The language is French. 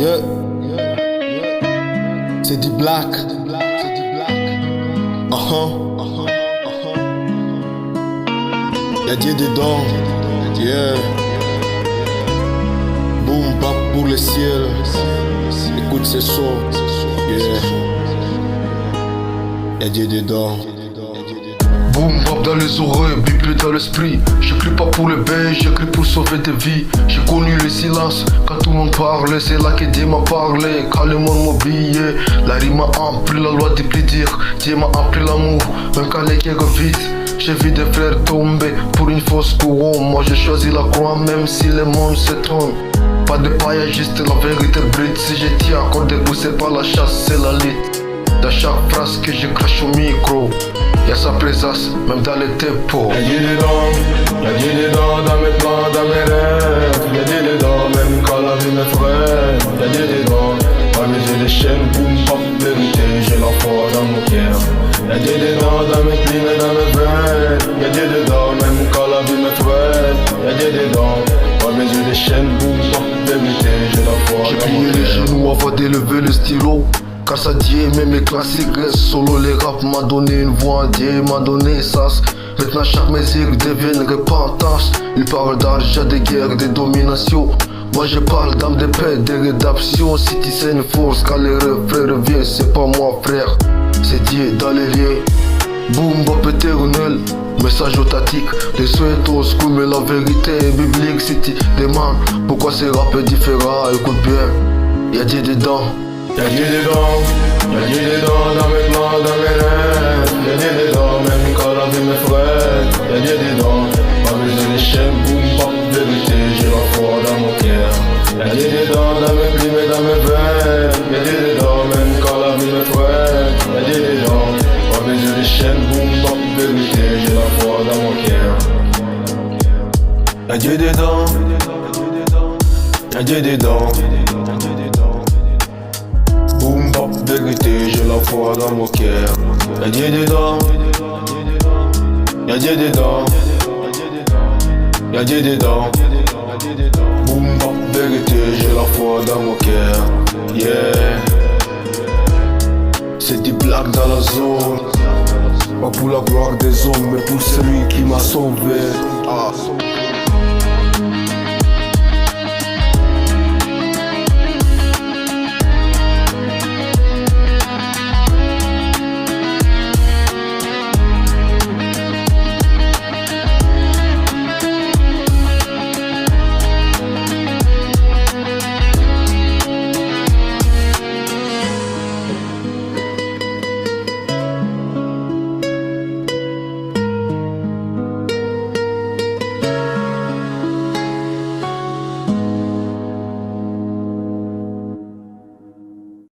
Yeah. C'est du black. Y'a Dieu dedans. Yeah. Boom bap pour le ciel. Écoute ce son. Yeah. Y'a Dieu dedans. Boom bap dans les oreilles, bipé dans l'esprit. J'écris pas pour le bain, j'écris pour sauver des vies. J'ai connu le silence quand tout le monde parlait. C'est là que Dieu m'a parlé, quand le monde m'oubliait. La rime m'a appris la loi du plaisir. Dieu m'a appris l'amour, même quand les guerres vite. J'ai vu des frères tomber pour une fausse couronne. Moi j'ai choisi la croix même si le monde se trompe. Pas de paille, juste la vérité brute. Si je tiens encore debout, c'est pas la chasse, c'est la lutte. Dans chaque phrase que je crache au micro, y'a sa présence, même dans les tempos. Y'a Dieu dedans dans mes plans, dans mes rêves. Y'a Dieu dedans, même quand la vie m'effraie. Y'a Dieu dedans, parmi les chaînes, boum, pop, vérité, j'ai la foi dans mon cœur. Y'a Dieu dedans, dans mes plumes et dans mes veines. Y'a Dieu dedans, même quand la vie m'effraie. Y'a Dieu dedans, parmi les chaînes, boum, pop, vérité, j'ai la foi J'ai dans mon plié les cœur. genoux avant d'élever le stylo. Car ça dit, même mes classiques restent solo. Les rap m'a donné une voix, Dieu m'a donné sens. Maintenant chaque musique devient une repentance. Ils parlent d'argent, de guerre, de domination. Moi je parle d'âme de paix, de rédemption. Si tu sais une force, quand les refrains reviennent, c'est pas moi frère, c'est Dieu dans les liens. Boom bap éternel, message authentique. Les souhaits au school, mais la vérité est biblique. Si tu demandes pourquoi ces rap est différent, écoute bien, y'a Dieu dedans. Y'a Dieu dedans dans mes plans, dans mes rêves. Y'a Dieu dedans, même quand la vie m'effraie. Y'a Dieu dedans, parmi les chaînes, boum, pop, vérité, j'ai la foi dans mon cœur. Y'a Dieu dedans, dans mes plumes et dans mes veines. Y'a Dieu dedans, même quand la vie m'effraie. Y'a Dieu dedans, parmi les chaînes, boum, pop, vérité, j'ai la foi dans mon cœur. Y'a Dieu dedans, y'a Dieu dedans. Boom bap vérité, j'ai la foi dans mon cœur. Y'a Dieu dedans, y'a Dieu dedans, y'a Dieu dedans. Boom bap vérité, j'ai la foi dans mon cœur. Yeah. C'est du black dans la zone. Pas pour la gloire des hommes, mais pour celui qui m'a sauvé.